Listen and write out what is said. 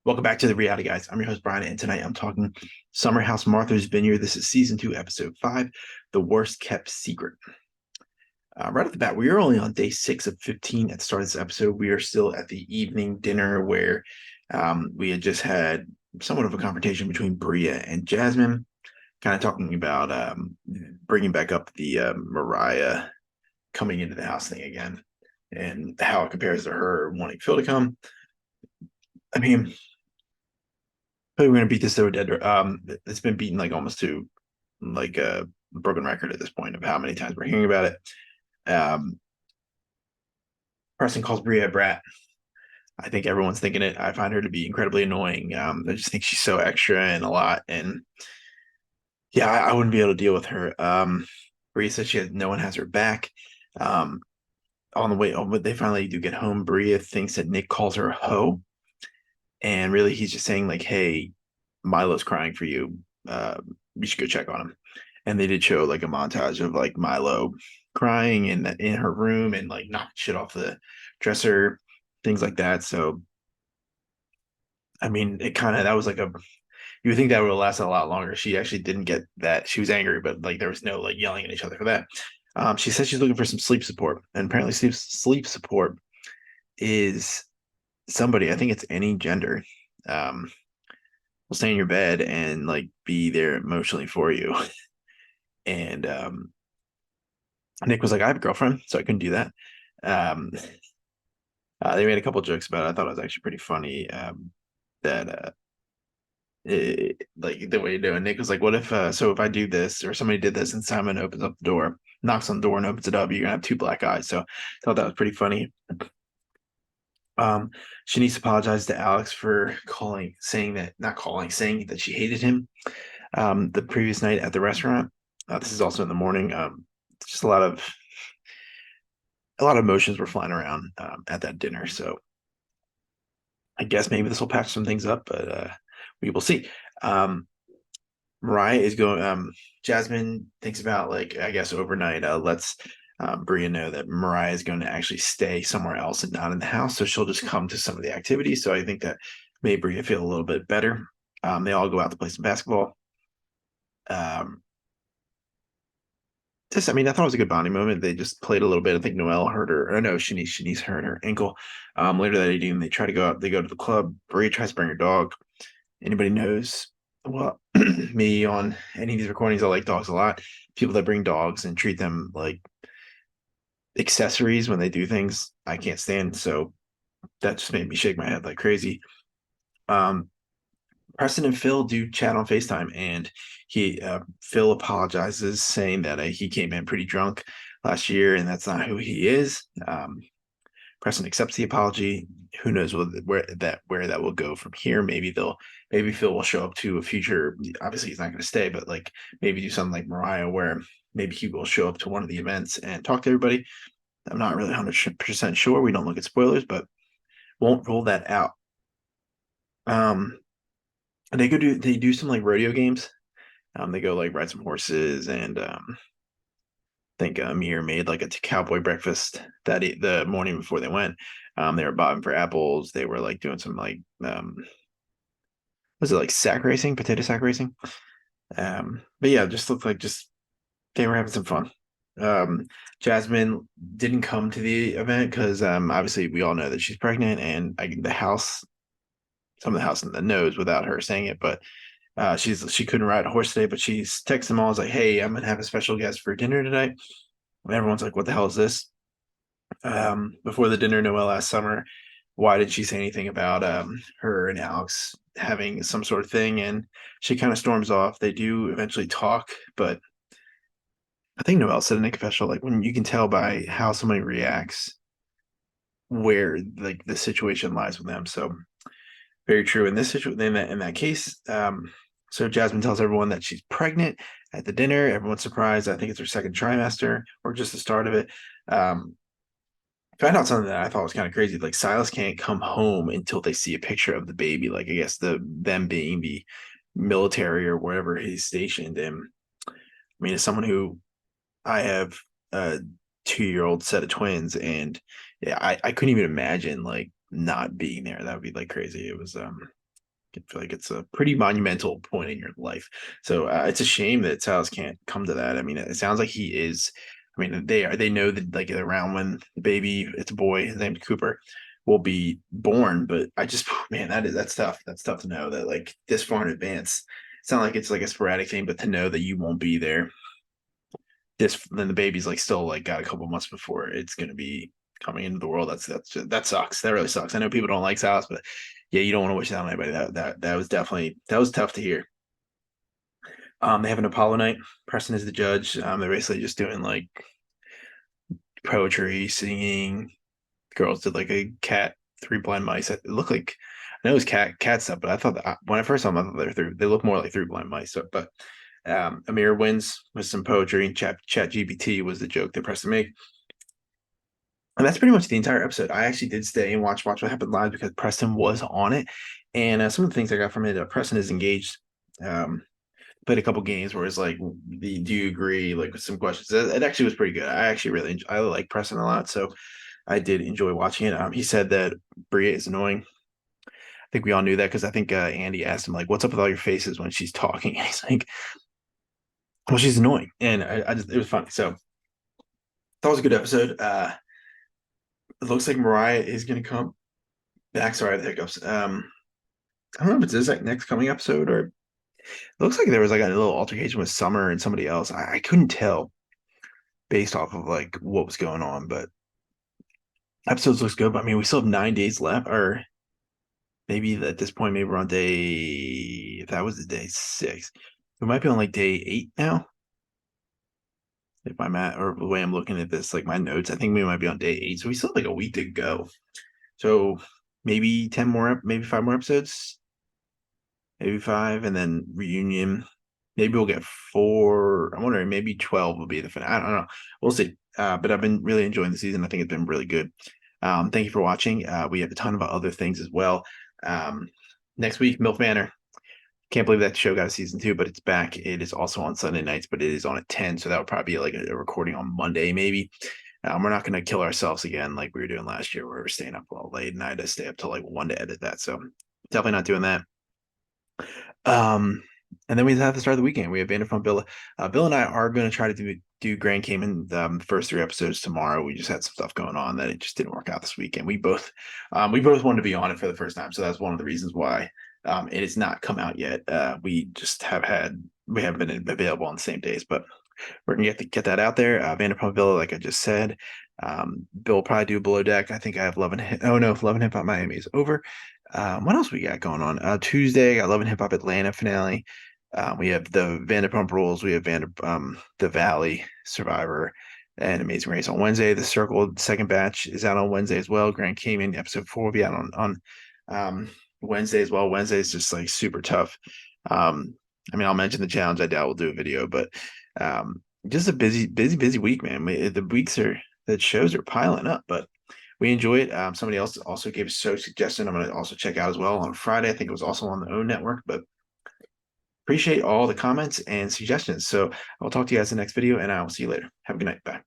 Welcome back to the Reality Guys. I'm your host, Brian, and tonight I'm talking Summer House Martha's Vineyard. This is season 2, episode 5, The Worst Kept Secret. Right off the bat, we are only on day 6 of 15 at the start of this episode. We are still at the evening dinner where we had just had somewhat of a confrontation between Bria and Jasmine, kind of talking about bringing back up the Mariah coming into the house thing again and how it compares to her wanting Phil to come. I mean, we're gonna beat this to a dead. It's been beaten like almost to like a broken record at this point of how many times we're hearing about it. Preston calls Bria a brat. I think everyone's thinking it. I find her to be incredibly annoying. I just think she's so extra and a lot, and yeah, I wouldn't be able to deal with her. Bria says no one has her back. Um, on the way, but they finally do get home. Bria thinks that Nick calls her a hoe, and really he's just saying like, "Hey, Milo's crying for you. You should go check on him." And they did show like a montage of like Milo crying in her room and like knocking shit off the dresser, things like that. So I mean, it kind of that was like a you would think that would have lasted a lot longer. She actually didn't get that. She was angry, but like there was no like yelling at each other for that. She said she's looking for some sleep support, and apparently sleep support is somebody. I think it's any gender. Um, will stay in your bed and like be there emotionally for you. And Nick was like, I have a girlfriend, so I couldn't do that. Um, they made a couple jokes about it. I thought it was actually pretty funny that like the way you do it. Nick was like, what if so if I do this or somebody did this and Simon opens up the door, knocks on the door and opens it up, you're gonna have two black eyes. So I thought that was pretty funny. Um, Shanice apologized to Alex for saying that she hated him the previous night at the restaurant. This is also in the morning. Just a lot of emotions were flying around at that dinner. So I guess maybe this will patch some things up, but we will see. Mariah is going. Jasmine thinks about like I guess overnight. Let's Bria know that Mariah is going to actually stay somewhere else and not in the house, so she'll just come to some of the activities. So I think that made Bria feel a little bit better. They all go out to play some basketball. Um, I mean, I thought it was a good bonding moment. They just played a little bit. I think Noelle hurt her. Or no, Shanice hurt her ankle. Later that evening, they try to go out. They go to the club. Bria tries to bring her dog. Anybody knows? Well, me on any of these recordings, I like dogs a lot. People that bring dogs and treat them like accessories when they do things, I can't stand. So that just made me shake my head like crazy. Um, Preston and Phil do chat on FaceTime, and Phil apologizes, saying that he came in pretty drunk last year, and that's not who he is. Preston accepts the apology. Who knows where that will go from here? Maybe Phil will show up to a future. Obviously, he's not going to stay, but like maybe do something like Mariah, where maybe he will show up to one of the events and talk to everybody. I'm not really 100% sure. We don't look at spoilers, but won't rule that out. Um, they do some like rodeo games. They go like ride some horses, and I think Amir made like a cowboy breakfast the morning before they went. They were bobbing for apples. They were like doing some like was it like sack racing, potato sack racing? But yeah, just looked like just they were having some fun. Jasmine didn't come to the event because obviously we all know that she's pregnant, and some of the house knows without her saying it, but she couldn't ride a horse today, but she's texting them all. Is like, hey, I'm gonna have a special guest for dinner tonight. And everyone's like, what the hell is this? Before the dinner, Noelle asked Summer, why did she say anything about her and Alex having some sort of thing? And she kind of storms off. They do eventually talk, but I think Noelle said in a confessional, like when you can tell by how somebody reacts where like the situation lies with them. So very true in this situation. In that case, so Jasmine tells everyone that she's pregnant at the dinner. Everyone's surprised. I think it's her second trimester or just the start of it. Um, Found out something that I thought was kind of crazy. Like Silas can't come home until they see a picture of the baby. Like I guess them being the military or wherever he's stationed. And I mean, as someone who I have a 2-year-old set of twins, and yeah, I couldn't even imagine like not being there. That would be like crazy. It was I feel like it's a pretty monumental point in your life. So it's a shame that Silas can't come to that. I mean, it sounds like he is. I mean, they know that like around when the baby, it's a boy, his name's Cooper, will be born. But I just, man, that's tough. That's tough to know that like this far in advance. It's not like it's like a sporadic thing, but to know that you won't be there this, then the baby's like still like got a couple months before it's going to be coming into the world. That sucks. That really sucks. I know people don't like Silas, but yeah, you don't want to wish that on anybody. That was definitely, that was tough to hear. They have an Apollo night. Preston is the judge. They're basically just doing like poetry, singing. Girls did like a cat, three blind mice. It looked like, I know it was cat stuff, but I thought that when I first saw them, I thought they look more like three blind mice. So, but Amir wins with some poetry, and Chat GPT was the joke that Preston made. And that's pretty much the entire episode. I actually did stay and watch what happened live because Preston was on it, and some of the things I got from it. Preston is engaged. Played a couple games where it's like, do you agree? Like with some questions. It actually was pretty good. I actually I like Preston a lot, so I did enjoy watching it. He said that Bria is annoying. I think we all knew that because I think Andy asked him like, "What's up with all your faces when she's talking?" And he's like, "Well, she's annoying," and I just it was funny. So that was a good episode. It looks like Mariah is going to come back. Sorry, the hiccups. I don't know if it's this like next coming episode or it looks like there was like a little altercation with Summer and somebody else. I couldn't tell based off of like what was going on, but episodes looks good. But I mean, we still have 9 days left, or maybe at this point, maybe we're on day. If that was the day 6, we might be on like day 8 now. If I'm at, or the way I'm looking at this, like my notes, I think we might be on day 8. So we still have like a week to go. So maybe 10 more, maybe 5 more episodes, maybe 5, and then reunion. Maybe we'll get 4. I'm wondering, maybe 12 will be the finale. I don't know. We'll see. But I've been really enjoying the season. I think it's been really good. Thank you for watching. We have a ton of other things as well. Next week, MILF Manor. Can't believe that show got a season 2, but it's back. It is also on Sunday nights, but it is on at 10. So that would probably be like a recording on Monday, maybe. We're not going to kill ourselves again like we were doing last year, where we were staying up all late, and I had to stay up till like 1 to edit that. So definitely not doing that. And then we have to start the weekend. We have Vanderpump Bill. Bill and I are going to try to do Grand Cayman the first 3 episodes tomorrow. We just had some stuff going on that it just didn't work out this weekend. We both wanted to be on it for the first time, so that's one of the reasons why it has not come out yet. We just we haven't been available on the same days, but we're gonna get that out there. Vanderpump Bill, like I just said. Bill will probably do Below Deck. I think I have Love and Hip. Oh no, Love and Hip Hop Miami is over. What else we got going on? Tuesday, I got Love and Hip Hop Atlanta finale. We have the Vanderpump Rules. We have the Valley Survivor and Amazing Race on Wednesday. The Circle second batch is out on Wednesday as well. Grand Cayman episode 4 will be out on Wednesday as well. Wednesday is just like super tough. I mean, I'll mention the challenge. I doubt we'll do a video, but just a busy week, man. The shows are piling up, but we enjoy it. Somebody else also gave a show suggestion I'm going to also check out as well on Friday. I think it was also on the OWN network, but appreciate all the comments and suggestions. So I'll talk to you guys in the next video, and I will see you later. Have a good night. Bye.